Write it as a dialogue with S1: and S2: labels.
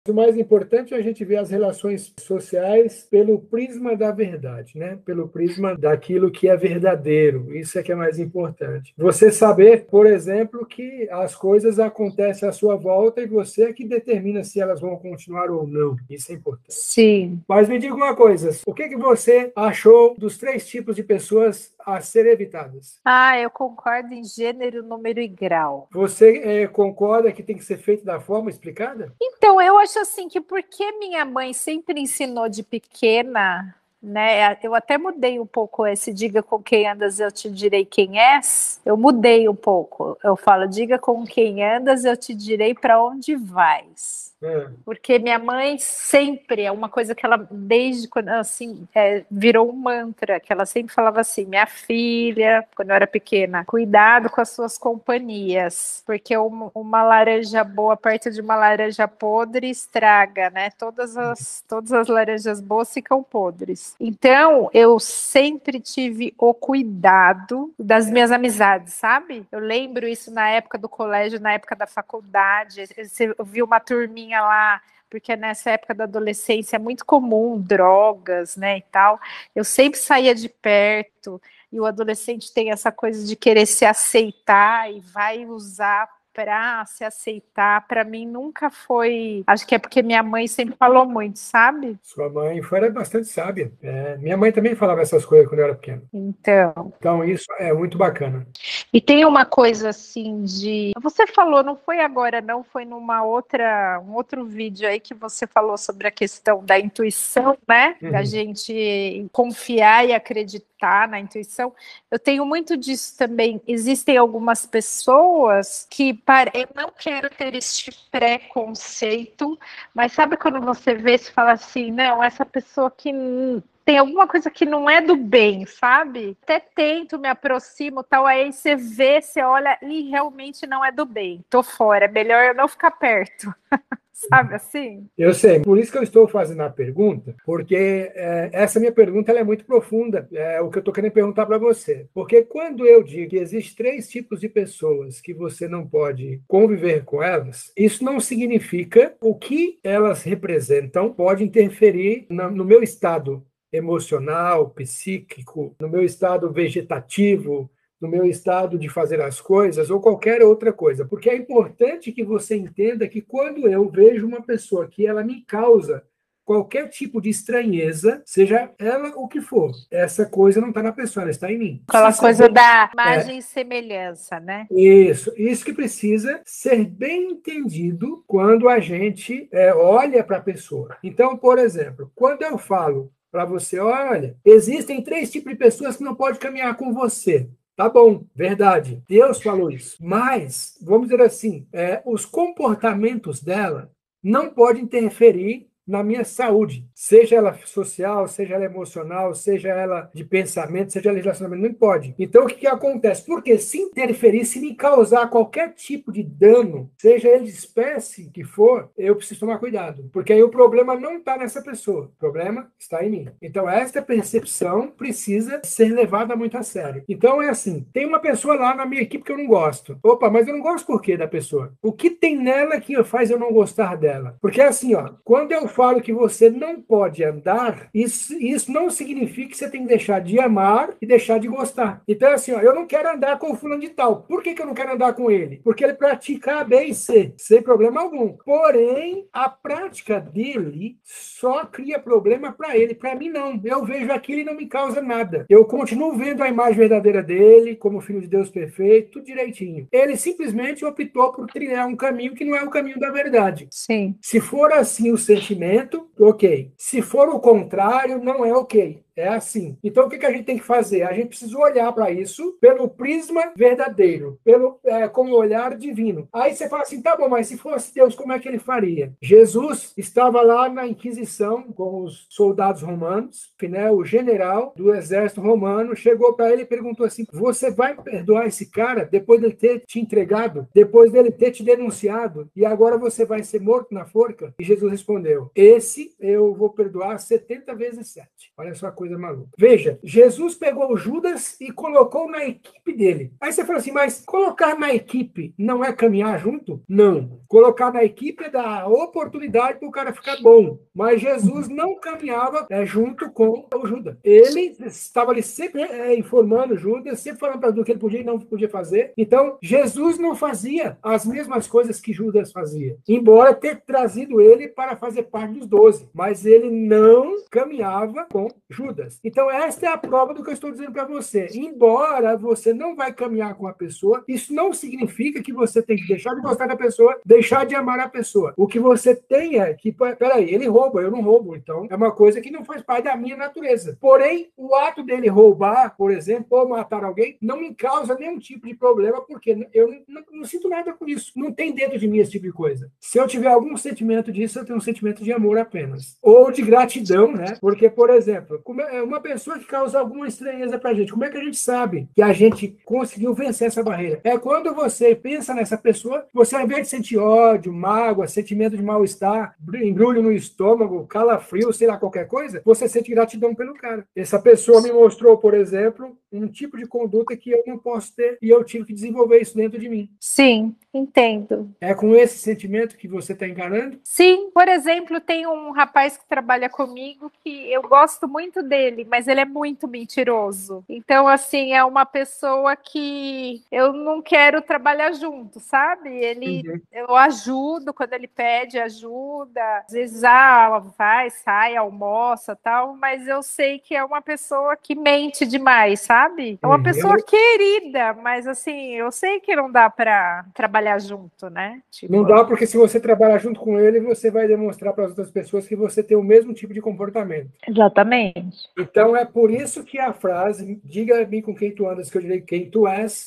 S1: O mais importante é a gente ver as relações sociais pelo prisma da verdade, né? Pelo prisma daquilo que é verdadeiro. Isso é que é mais importante. Você saber, por exemplo, que as coisas acontecem à sua volta e você é que determina se elas vão continuar ou não. Isso é importante.
S2: Sim.
S1: Mas me diga uma coisa, o que você achou dos 3 tipos de pessoas a serem evitadas?
S2: Eu concordo em gênero, número e grau.
S1: Você concorda que tem que ser feito da forma explicada?
S2: Então, eu acho assim que porque minha mãe sempre ensinou de pequena, né? Eu até mudei um pouco esse diga com quem andas, eu te direi quem és. Eu mudei um pouco. Eu falo, diga com quem andas, eu te direi para onde vais. Porque minha mãe sempre, é uma coisa que ela, desde quando, assim, virou um mantra, que ela sempre falava assim, minha filha, quando eu era pequena, cuidado com as suas companhias, porque uma laranja boa perto de uma laranja podre estraga, né? Todas as laranjas boas ficam podres. Então, eu sempre tive o cuidado das minhas amizades, sabe? Eu lembro isso na época do colégio, na época da faculdade, eu vi uma turminha lá, porque nessa época da adolescência é muito comum drogas, né, e tal. Eu sempre saía de perto, e o adolescente tem essa coisa de querer se aceitar e vai usar para se aceitar. Para mim nunca foi, acho que é porque minha mãe sempre falou muito, sabe?
S1: Sua mãe foi bastante sábia. Minha mãe também falava essas coisas quando eu era pequeno. Então isso é muito bacana.
S2: E tem uma coisa assim de... Você falou, não foi agora não, foi um outro vídeo aí que você falou sobre a questão da intuição, né? Da gente confiar e acreditar na intuição. Eu tenho muito disso também. Existem algumas pessoas que... Eu não quero ter este preconceito, mas sabe quando você vê, se fala assim, não, essa pessoa que... tem alguma coisa que não é do bem, sabe? Até tento, me aproximo, tal, aí você vê, você olha e realmente não é do bem. Tô fora, é melhor eu não ficar perto. Sabe assim?
S1: Eu sei, por isso que eu estou fazendo a pergunta, porque essa minha pergunta ela é muito profunda, é o que eu estou querendo perguntar para você. Porque quando eu digo que existem 3 tipos de pessoas que você não pode conviver com elas, isso não significa o que elas representam pode interferir no meu estado emocional, psíquico, no meu estado vegetativo, no meu estado de fazer as coisas ou qualquer outra coisa. Porque é importante que você entenda que quando eu vejo uma pessoa que ela me causa qualquer tipo de estranheza, seja ela o que for, essa coisa não está na pessoa, ela está em mim.
S2: Aquela coisa da imagem e semelhança, né?
S1: Isso que precisa ser bem entendido quando a gente olha para a pessoa. Então, por exemplo, quando eu falo para você, olha, existem 3 tipos de pessoas que não podem caminhar com você. Tá bom, verdade. Deus falou isso. Mas, vamos dizer assim, os comportamentos dela não podem interferir na minha saúde, seja ela social, seja ela emocional, seja ela de pensamento, seja ela de relacionamento, não pode. Então, o que acontece? Porque se interferir, se me causar qualquer tipo de dano, seja ele de espécie que for, eu preciso tomar cuidado, porque aí o problema não está nessa pessoa, o problema está em mim. Então, esta percepção precisa ser levada muito a sério. Então, é assim, tem uma pessoa lá na minha equipe que eu não gosto. Opa, mas eu não gosto por quê da pessoa? O que tem nela que faz eu não gostar dela? Porque assim, ó, quando eu falo que você não pode andar, isso não significa que você tem que deixar de amar e deixar de gostar. Então, assim, ó, eu não quero andar com o fulano de tal. Por que eu não quero andar com ele? Porque ele pratica A, B e C, sem problema algum. Porém, a prática dele só cria problema para ele. Para mim, não. Eu vejo aquilo e não me causa nada. Eu continuo vendo a imagem verdadeira dele, como filho de Deus perfeito, tudo direitinho. Ele simplesmente optou por trilhar um caminho que não é o caminho da verdade.
S2: Sim.
S1: Se for assim o sentimento, ok. Se for o contrário, não é ok. É assim. Então, o que a gente tem que fazer? A gente precisa olhar para isso pelo prisma verdadeiro, com o olhar divino. Aí você fala assim, tá bom, mas se fosse Deus, como é que ele faria? Jesus estava lá na Inquisição com os soldados romanos, né, o general do exército romano chegou para ele e perguntou assim, você vai perdoar esse cara depois dele ter te entregado, depois dele ter te denunciado, e agora você vai ser morto na forca? E Jesus respondeu, esse eu vou perdoar 70 vezes 7. Olha só a coisa coisa maluca. Veja, Jesus pegou Judas e colocou na equipe dele. Aí você fala assim, mas colocar na equipe não é caminhar junto? Não. Colocar na equipe é dar oportunidade para o cara ficar bom. Mas Jesus não caminhava junto com o Judas. Ele estava ali sempre informando Judas, sempre falando para o que ele podia e não podia fazer. Então, Jesus não fazia as mesmas coisas que Judas fazia, embora ter trazido ele para fazer parte dos 12, mas ele não caminhava com Judas. Então, esta é a prova do que eu estou dizendo para você. Embora você não vai caminhar com a pessoa, isso não significa que você tem que deixar de gostar da pessoa, deixar de amar a pessoa. O que você tem é que, peraí, ele rouba, eu não roubo, então é uma coisa que não faz parte da minha natureza. Porém, o ato dele roubar, por exemplo, ou matar alguém, não me causa nenhum tipo de problema, porque eu não sinto nada com isso. Não tem dentro de mim esse tipo de coisa. Se eu tiver algum sentimento disso, eu tenho um sentimento de amor apenas. Ou de gratidão, né? Porque, por exemplo, uma pessoa que causa alguma estranheza pra gente, como é que a gente sabe que a gente conseguiu vencer essa barreira? É quando você pensa nessa pessoa, você, ao invés de sentir ódio, mágoa, sentimento de mal-estar, embrulho no estômago, calafrio, sei lá, qualquer coisa, você sente gratidão pelo cara. Essa pessoa me mostrou, por exemplo, um tipo de conduta que eu não posso ter e eu tive que desenvolver isso dentro de mim.
S2: Sim, entendo.
S1: É com esse sentimento que você está encarando?
S2: Sim, por exemplo, tem um rapaz que trabalha comigo que eu gosto muito dele, mas ele é muito mentiroso. Então, assim, é uma pessoa que eu não quero trabalhar junto, sabe? Eu ajudo quando ele pede ajuda, às vezes, vai, sai, almoça, tal, mas eu sei que é uma pessoa que mente demais, sabe? É uma pessoa querida, mas assim, eu sei que não dá para trabalhar junto, né? Tipo,
S1: não dá, porque se você trabalhar junto com ele, você vai demonstrar para as outras pessoas que você tem o mesmo tipo de comportamento.
S2: Exatamente.
S1: Então, é por isso que a frase, diga-me com quem tu andas, que eu direi quem tu és,